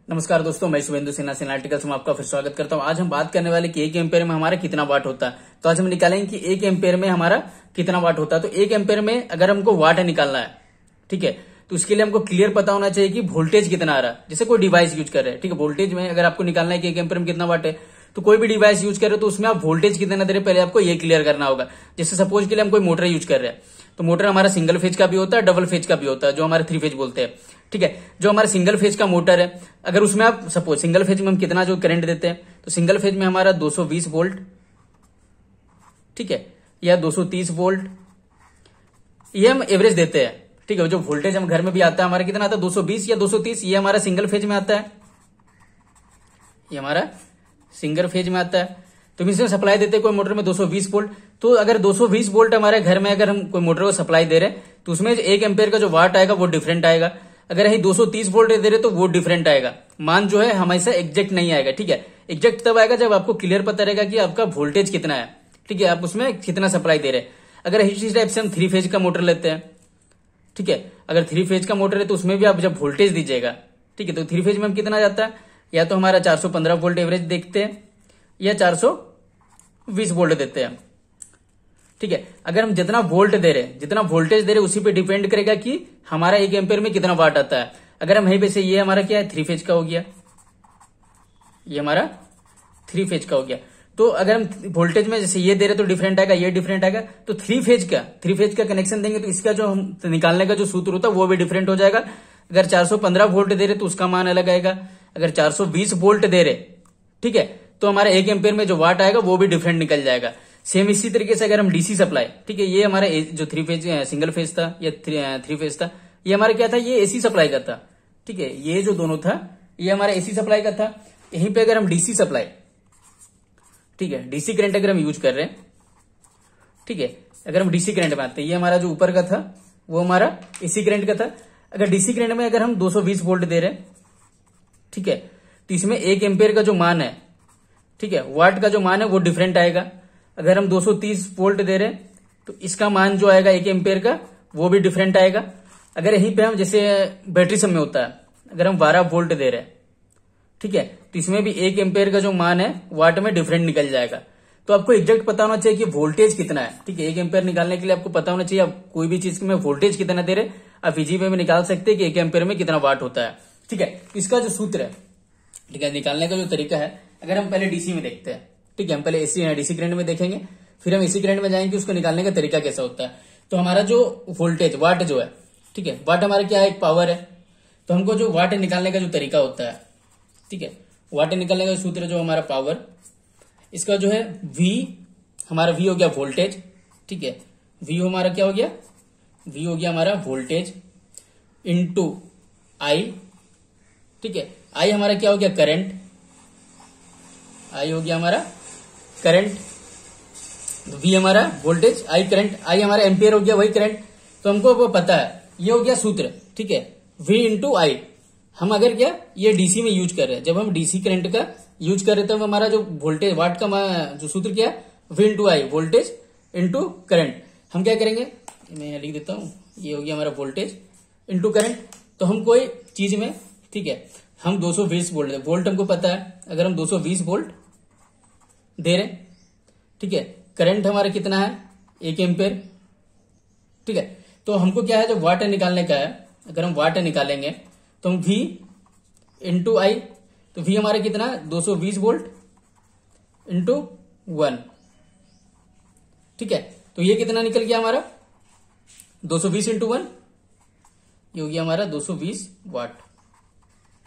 नमस्कार दोस्तों, मैं शुभेंदु सिन्हा सिन्हार्टिकल्स में आपका फिर स्वागत करता हूं। आज हम बात करने वाले कि 1 एम्पेयर में हमारा कितना वाट होता है। तो आज हम निकालेंगे कि 1 एम्पेयर में हमारा कितना वाट होता है। तो 1 एम्पेयर में अगर हमको वाट निकालना है, ठीक है, तो उसके लिए हमको क्लियर पता होना चाहिए कि वोल्टेज कितना आ रहा है। जैसे कोई डिवाइस यूज कर रहे हैं, ठीक है, वोल्टेज में अगर आपको निकालना है कि 1 एम्पेयर में कितना वाट है, तो कोई भी डिवाइस यूज कर रहे हो तो उसमें आप वोल्टेज कितना दे रहे पहले आपको ये क्लियर करना होगा। जैसे सपोज के लिए हम कोई मोटर यूज कर रहे हैं, तो मोटर हमारा सिंगल फेज का भी होता है, डबल फेज का भी होता है, जो हमारे 3 फेज बोलते हैं, ठीक है। जो हमारा सिंगल फेज का मोटर है, अगर उसमें आप सपोज सिंगल फेज में हम कितना जो करंट देते हैं, तो सिंगल फेज में हमारा 220 वोल्ट, ठीक है, या 230 वोल्ट, ये हम एवरेज देते हैं, ठीक है। जो वोल्टेज हम घर में भी आता है हमारा कितना आता है 220 या 230, ये हमारा सिंगल फेज में आता है, ये हमारा सिंगल फेज में आता है। तो इसमें सप्लाई देते हैं कोई मोटर में 220 वोल्ट। तो अगर 220 वोल्ट हमारे घर में अगर हम कोई मोटर को सप्लाई दे रहे हैं, तो उसमें 1 एम्पेयर का जो वाट आएगा वो डिफरेंट आएगा। अगर यही 230 वोल्ट दे रहे तो वो डिफरेंट आएगा। मान जो है हमेशा एग्जैक्ट नहीं आएगा, ठीक है। एग्जैक्ट तब आएगा जब आपको क्लियर पता रहेगा कि आपका वोल्टेज कितना है, ठीक है, आप उसमें कितना सप्लाई दे रहे हैं। अगर इसी टाइप से हम 3 फेज का मोटर लेते हैं, ठीक है, अगर 3 फेज का मोटर है तो उसमें भी आप जब वोल्टेज दीजिएगा, ठीक है, तो 3 फेज में हम कितना जाता है, या तो हमारा 415 वोल्ट एवरेज देखते हैं या 420 वोल्ट देते हैं, ठीक है। अगर हम जितना वोल्ट दे रहे हैं, जितना वोल्टेज दे रहे हैं, उसी पे डिपेंड करेगा कि हमारा 1 एम्पेयर में कितना वाट आता है। अगर हम यहीं पे से, ये हमारा क्या है 3 फेज का हो गया, ये हमारा 3 फेज का हो गया। तो अगर हम वोल्टेज में जैसे ये दे रहे तो डिफरेंट आएगा, ये डिफरेंट आएगा। तो 3 फेज का कनेक्शन देंगे तो इसका जो हम निकालने का जो सूत्र होता है वो भी डिफरेंट हो जाएगा। अगर 415 वोल्ट दे रहे तो उसका मान अलग आएगा। अगर 420 वोल्ट दे रहे, ठीक है, तो हमारा 1 एम्पेयर में जो वाट आएगा वो भी डिफरेंट निकल जाएगा। सेम इसी तरीके से अगर हम डीसी सप्लाई, ठीक है, ये हमारा जो 3 फेज सिंगल फेज था या 3 फेज था, ये हमारा क्या था, ये एसी सप्लाई का था, ठीक है। ये जो दोनों था ये हमारा एसी सप्लाई का था। यहीं पे अगर हम डीसी सप्लाई, ठीक है, डीसी करंट अगर हम यूज कर रहे हैं, ठीक है, अगर हम डीसी करंट में आते हैं, ये हमारा जो ऊपर का था वो हमारा एसी करंट का था। अगर डीसी करंट में अगर हम 220 वोल्ट दे रहे हैं, ठीक है, तो इसमें 1 एम्पेयर का जो मान है, ठीक है, वाट का जो मान है वो डिफरेंट आएगा। अगर हम 230 वोल्ट दे रहे हैं तो इसका मान जो आएगा 1 एम्पेयर का वो भी डिफरेंट आएगा। अगर यहीं पे हम जैसे बैटरी सब में होता है, अगर हम 12 वोल्ट दे रहे हैं, ठीक है, तो इसमें भी 1 एम्पेयर का जो मान है वाट में डिफरेंट निकल जाएगा। तो आपको एग्जैक्ट पता होना चाहिए कि वोल्टेज कितना है, ठीक है। 1 एम्पेयर निकालने के लिए आपको पता होना चाहिए आप कोई भी चीज में वोल्टेज कितना दे रहे, आप इजी वे में निकाल सकते हैं कि 1 एम्पेयर में कितना वाट होता है, ठीक है। इसका जो सूत्र है, ठीक है, निकालने का जो तरीका है, अगर हम पहले डीसी में देखते हैं, ठीक है, हम पहले एसी डीसी करंट में देखेंगे, फिर हम एसी करंट में जाएंगे उसको निकालने का तरीका कैसा होता है। तो हमारा जो वोल्टेज वाट जो है, ठीक है, वाट हमारा क्या है, एक पावर है। तो हमको जो वाट निकालने का जो तरीका होता है, ठीक है, वाट निकालने का सूत्र जो हमारा पावर, इसका जो है वी, हमारा वी हो गया वोल्टेज, ठीक है, वी हमारा क्या हो गया, वी हो गया हमारा वोल्टेज इंटू आई, ठीक है, आई हमारा क्या हो गया करंट, आई हो गया हमारा करंट, वी हमारा वोल्टेज, आई करंट, आई हमारा एम्पियर हो गया वही करंट। तो हमको वो पता है, ये हो गया सूत्र, ठीक है, वी इंटू आई। हम अगर क्या ये डीसी में यूज कर रहे हैं, जब हम डीसी करंट का यूज कर रहे थे, तब हमारा जो वोल्टेज वाट का जो सूत्र क्या है, V into I, voltage into current. हम क्या करेंगे, मैं यहां लिख देता हूं, ये हो गया हमारा वोल्टेज इंटू करंट। तो हम कोई चीज में, ठीक है, हम 220 वोल्ट, वोल्ट हमको पता है, अगर हम 220 वोल्ट दे रहे, ठीक है, करंट हमारा कितना है 1 एम्पेयर, ठीक है। तो हमको क्या है, जब वाट निकालने का है, अगर हम वाट निकालेंगे तो हम वी इंटू आई, तो वी हमारा कितना है 220 वोल्ट इंटू 1, ठीक है। तो ये कितना निकल गया हमारा 220 इंटू 1, ये हो गया हमारा 220 वाट,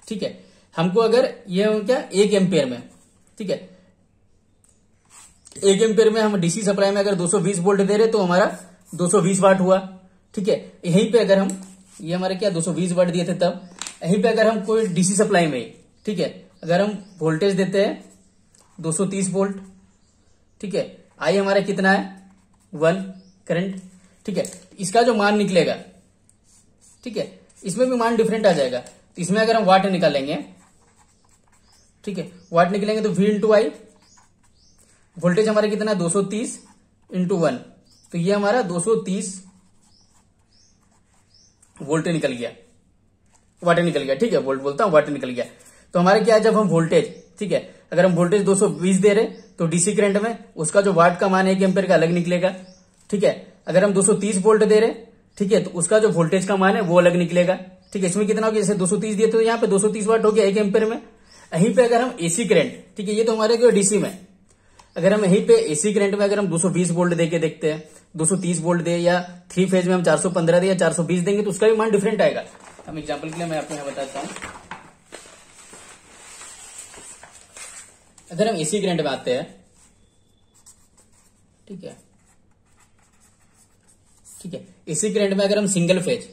ठीक है। हमको अगर ये हो क्या 1 एम्पेयर में, ठीक है, 1 एम्पेयर में हम डीसी सप्लाई में अगर 220 वोल्ट दे रहे तो हमारा 220 वाट हुआ, ठीक है। यहीं पे अगर हम, ये हमारे क्या 220 वाट दिए थे, तब यहीं पे अगर हम कोई डीसी सप्लाई में, ठीक है, अगर हम वोल्टेज देते हैं 230 वोल्ट, ठीक है, आई हमारा कितना है 1 करंट, ठीक है, इसका जो मान निकलेगा, ठीक है, इसमें भी मान डिफरेंट आ जाएगा। तो इसमें अगर हम वाट निकालेंगे, ठीक है, वाट निकलेंगे तो वी इंटू आई, वोल्टेज हमारा कितना है 230 इंटू 1, तो ये हमारा 230 वोल्ट निकल गया, वाट निकल गया, ठीक है, वोल्ट बोलता हूं, वाट निकल गया। तो हमारे क्या है, जब हम वोल्टेज, ठीक है, अगर हम वोल्टेज 220 दे रहे तो डीसी करंट में उसका जो वाट का मान है 1 एम्पेयर का अलग निकलेगा। ठीक है, अगर हम 230 वोल्ट दे रहे, ठीक है, तो उसका जो वोल्टेज का मान है वो अलग निकलेगा। ठीक है, इसमें कितना हो गया, जैसे 230 दिए तो यहाँ पे 230 वाट हो गया 1 एम्पेयर में। यहीं पे अगर हम एसी करंट, ठीक है, ये तो हमारे डीसी में, अगर हम यहीं पे एसी करंट में अगर हम 220 वोल्ट देके देखते हैं, 230 वोल्ट दे या 3 फेज में हम 415 दे या 420 देंगे तो उसका भी मान डिफरेंट आएगा। हम एग्जांपल के लिए मैं आपको यहाँ बताता हूँ। अगर हम एसी करंट में आते हैं, ठीक है, ठीक है, एसी करंट में अगर हम सिंगल फेज,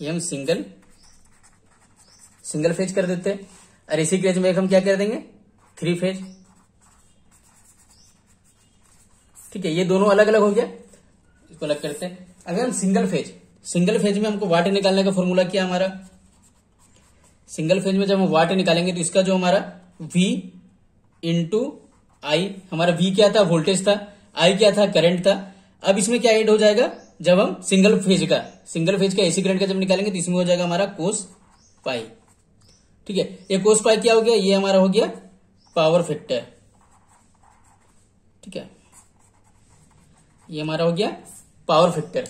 ये हम सिंगल फेज कर देते हैं, और एसी करंट में हम क्या कर देंगे, 3 फेज। ठीक है, ये दोनों अलग अलग हो गया, इसको अलग करते हैं। अगर हम सिंगल फेज में हमको वाट निकालने का फॉर्मूला क्या हमारा, सिंगल फेज में जब हम वाट निकालेंगे तो इसका जो हमारा V इंटू आई, हमारा V क्या था, वोल्टेज था, I क्या था, करंट था। अब इसमें क्या ऐड हो जाएगा, जब हम सिंगल फेज का एसी करंट का जब निकालेंगे तो इसमें हो जाएगा हमारा कोस पाई। ठीक है, ये कोस पाई क्या हो गया, ये हमारा हो गया पावर फैक्टर। ठीक है, ये हमारा हो गया पावर फैक्टर।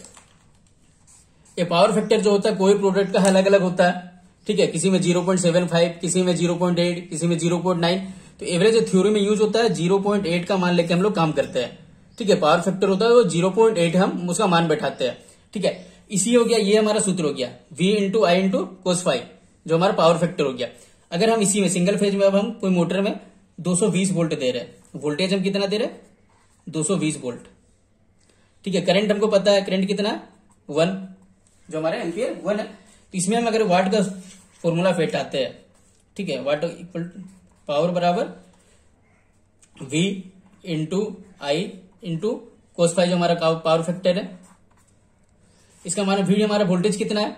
ये पावर फैक्टर जो होता है कोई प्रोडक्ट का अलग अलग होता है। ठीक है, किसी में 0.75, किसी में 0.8, किसी में 0.9। तो एवरेज थ्योरी में यूज होता है 0.8 का मान लेके हम लोग काम करते हैं। ठीक है, पावर फैक्टर होता है वो 0.8 हम उसका मान बैठाते हैं। ठीक है, इसी हो गया, ये हमारा सूत्र हो गया V into I into cos phi, जो हमारा पावर फैक्टर हो गया। अगर हम इसी में सिंगल फेज में, अब हम कोई मोटर में 220 वोल्ट दे रहे हैं, वोल्टेज हम कितना दे रहे हैं, 220 वोल्ट। ठीक है, करंट हमको पता है, करंट कितना, 1, जो हमारा एम्पियर 1 है। तो इसमें हम अगर वाट का फॉर्मूला फेटाते हैं, ठीक है, वाट इक्वल पावर बराबर V into I into cos phi, जो हमारा पावर फैक्टर है। इसका हमारा V हमारा वोल्टेज कितना है,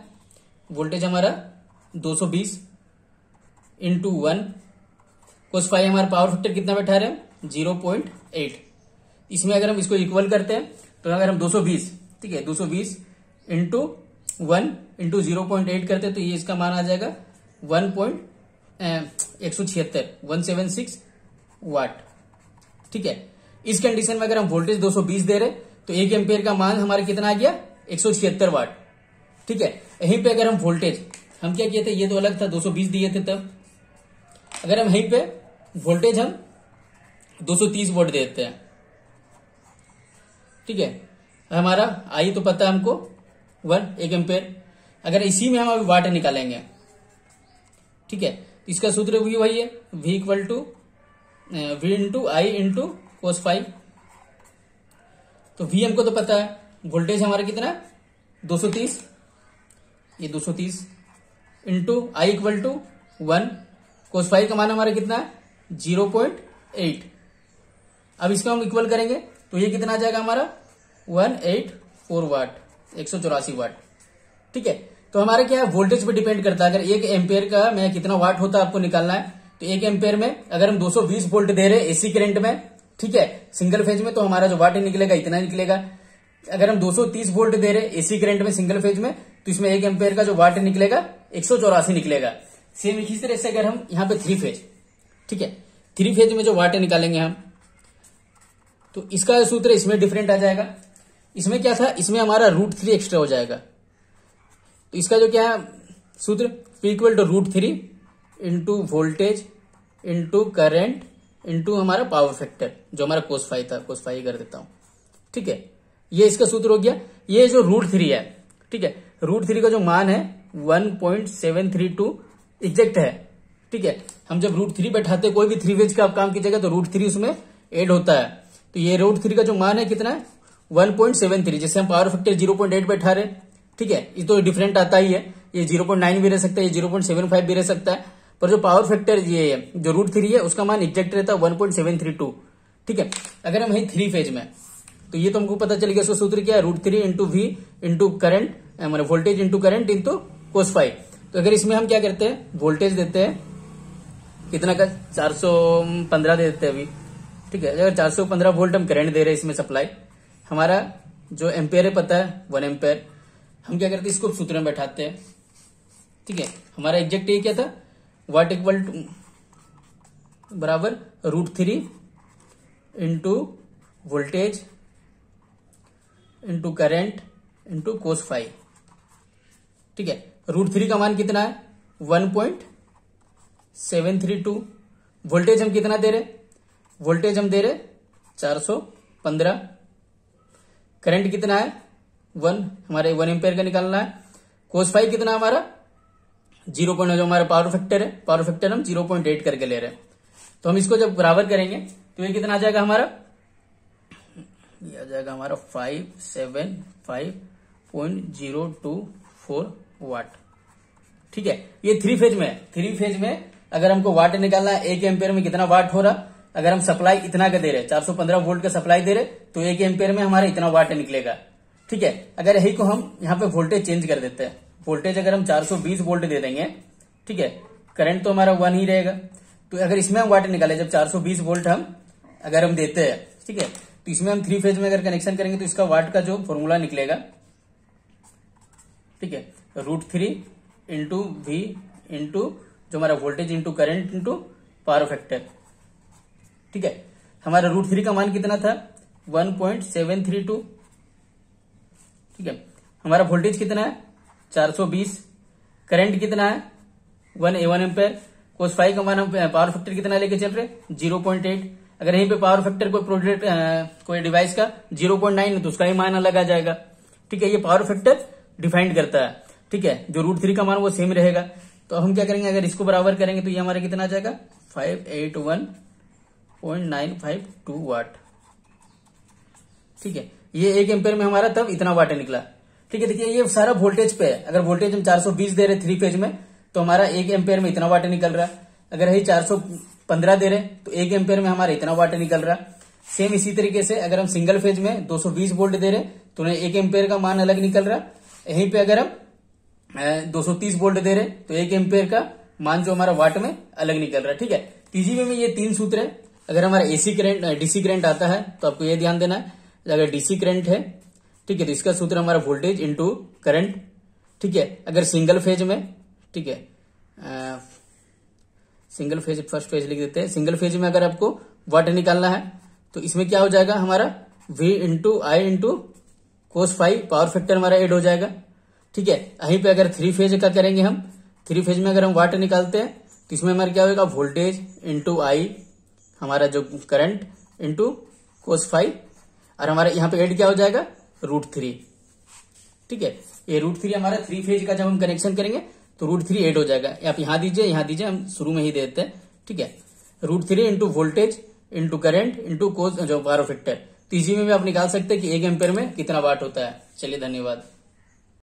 वोल्टेज हमारा 220 इंटू 1, कोस फाई हमारा पावर फैक्टर कितना बैठा रहे हैं, 0.8। इसमें अगर हम इसको इक्वल करते हैं तो अगर हम 220, ठीक है, 220 इंटू 1 इंटू 0.8 करते हैं तो ये इसका मान आ जाएगा 176 वाट। ठीक है, इस कंडीशन में अगर हम वोल्टेज 220 दे रहे तो 1 एम्पियर का मान हमारा कितना आ गया, 176 वाट। ठीक है, यहीं पे अगर हम वोल्टेज, हम क्या किए थे, ये तो अलग था, 220 दिए थे तब। अगर हम यहीं पे वोल्टेज हम 230 वोल्ट देते हैं, ठीक है, हमारा आई तो पता है हमको 1 एम्पियर। अगर इसी में हम अभी वाट निकालेंगे, ठीक है, इसका सूत्र भी वही है, V equal to V into I into cos phi. तो V हमको तो पता है, वोल्टेज हमारा कितना, 230, ये 230 into I equal to 1, cos phi का मान हमारा कितना है, 0.8। अब इसको हम इक्वल करेंगे तो ये कितना आ जाएगा हमारा, 184 वाट, 184 वाट। ठीक है, तो हमारा क्या है, वोल्टेज पे डिपेंड करता है। अगर 1 एम्पियर का में कितना वाट होता है आपको निकालना है, तो 1 एम्पियर में अगर हम 220 वोल्ट दे रहे हैं एसी करंट में, ठीक है, सिंगल फेज में, तो हमारा जो वाट निकलेगा इतना निकलेगा। अगर हम 230 वोल्ट दे रहे हैं एसी करंट में सिंगल फेज में, तो इसमें 1 एम्पियर का जो वाट निकलेगा 184 निकलेगा। सेम इसी तरह से अगर हम यहाँ पे 3 फेज, ठीक है, 3 फेज में जो वाट निकालेंगे हम, तो इसका सूत्र इसमें डिफरेंट आ जाएगा। इसमें क्या था, इसमें हमारा √3 एक्स्ट्रा हो जाएगा। तो इसका जो क्या है सूत्र, P equal to √3 into voltage into current into हमारा पावर फैक्टर, जो हमारा कोस फाई था, कोस फाई कर देता हूं। ठीक है, ये इसका सूत्र हो गया। ये जो √3 है, ठीक है, √3 का जो मान है 1.732 एग्जैक्ट है। ठीक है, हम जब √3 बैठाते कोई भी 3 फेज का आप काम कीजिएगा तो √3 उसमें ऐड होता है। तो ये √3 का जो मान है कितना है, 1.73। जैसे हम पावर फैक्टर 0.8 बैठा रहे, ठीक है, ये तो डिफरेंट आता ही है, ये 0.9 भी रह सकता है, ये 0.75 भी रह सकता है, पर जो पावर फैक्टर ये जो √3 है उसका मान एग्जैक्ट रहता है 1.732। ठीक है, अगर हम यही 3 फेज में, तो ये तो हमको पता चल गया, इसका सूत्र क्या है, √3 इंटू V इंटू करंट, मतलब voltage into current into cos phi. तो अगर इसमें हम क्या करते हैं, वोल्टेज देते हैं कितना का, 415 दे देते हैं अभी। ठीक है, अगर 415 वोल्ट हम करंट दे रहे हैं इसमें सप्लाई, हमारा जो एम्पेयर है पता है 1 एम्पेयर। हम क्या करते हैं, इसको सूत्र में बैठाते हैं। ठीक है, हमारा एग्जैक्ट ये क्या था, वाट इक्वल टू बराबर √3 into voltage into current into cos phi. ठीक है, √3 का मान कितना है 1.732। वोल्टेज हम कितना दे रहे, वोल्टेज हम दे रहे 415। करंट कितना है 1, हमारे 1 एम्पेयर का निकालना है। cos फाई कितना हमारा 0, जो हमारा पावर फैक्टर है, पावर फैक्टर हम 0.8 करके ले रहे हैं। तो हम इसको जब बराबर करेंगे तो ये कितना आ जाएगा हमारा, ये आ जाएगा हमारा 575.024 वाट। ठीक है, ये 3 फेज में है। 3 फेज में अगर हमको वाट निकालना है 1 एम्पेयर में कितना वाट हो रहा, अगर हम सप्लाई इतना का दे रहे 415 वोल्ट का सप्लाई दे रहे तो 1 एम्पेयर में हमारा इतना वाट निकलेगा। ठीक है, अगर यही को हम यहाँ पे वोल्टेज चेंज कर देते हैं, वोल्टेज अगर हम 420 वोल्ट दे देंगे, ठीक है, करंट तो हमारा 1 ही रहेगा। तो अगर इसमें हम वाट निकाले, जब 420 वोल्ट हम अगर हम देते हैं, ठीक है, तो इसमें हम 3 फेज में अगर कनेक्शन करेंगे तो इसका वाट का जो फॉर्मूला निकलेगा, ठीक है, √3 इंटू V इंटू जो हमारा voltage into current into power factor. ठीक है, हमारा √3 का मान कितना था 1.732। ठीक है, हमारा वोल्टेज कितना है 420, करंट कितना है 1 एम्पेयर, cos फाई का मान हम पावर फैक्टर कितना लेके चल रहे 0.8। अगर यहीं पे पावर फैक्टर कोई प्रोडक्ट कोई डिवाइस का 0.9 है तो उसका ही मान अलग आ जाएगा। ठीक है, ये पावर फैक्टर डिफाइंड करता है। ठीक है, जो √3 का मान वो सेम रहेगा। तो हम क्या करेंगे, अगर इसको बराबर करेंगे तो ये हमारा कितना आ जाएगा 581.952 वाट। ठीक है, ये 1 एम्पेयर में हमारा तब इतना वाट निकला। ठीक है, देखिए ये सारा वोल्टेज पे है। अगर वोल्टेज हम 420 दे रहे 3 फेज में तो हमारा 1 एम्पेयर में इतना वाट निकल रहा। अगर यही 415 दे रहे तो 1 एम्पेयर में हमारा इतना वाट निकल रहा। सेम इसी तरीके से अगर हम सिंगल फेज में 220 वोल्ट दे रहे तो 1 एम्पेयर का मान अलग निकल रहा। यहीं पे अगर हम 230 वोल्ट दे रहे तो 1 एम्पेयर का मान जो हमारा वाट में अलग निकल रहा है। ठीक है, TGV में ये 3 सूत्र है। अगर हमारा AC करंट DC करंट आता है तो आपको ये ध्यान देना है, अगर DC करंट है, ठीक है, तो इसका सूत्र हमारा वोल्टेज इंटू करंट। ठीक है, अगर सिंगल फेज में, ठीक है, सिंगल फेज फर्स्ट फेज लिख देते हैं। सिंगल फेज में अगर आपको वाट निकालना है तो इसमें क्या हो जाएगा हमारा V into I into cos phi, power factor हमारा ऐड हो जाएगा। ठीक है, यहीं पे अगर 3 फेज का करेंगे हम, 3 फेज में अगर हम वाट निकालते हैं तो इसमें हमारा क्या होगा वोल्टेज इंटू I, हमारा जो करंट इंटू cos फाई, और हमारा यहाँ पे ऐड क्या हो जाएगा √3। ठीक है, ये √3 हमारा 3 फेज का जब हम कनेक्शन करेंगे तो √3 ऐड हो जाएगा। आप यहाँ दीजिए, हम शुरू में ही देते हैं। ठीक है, √3 into voltage into current into cos जो पावर फैक्टर। TGV में भी आप निकाल सकते हैं कि 1 एम्पेयर में कितना वाट होता है। चलिए, धन्यवाद।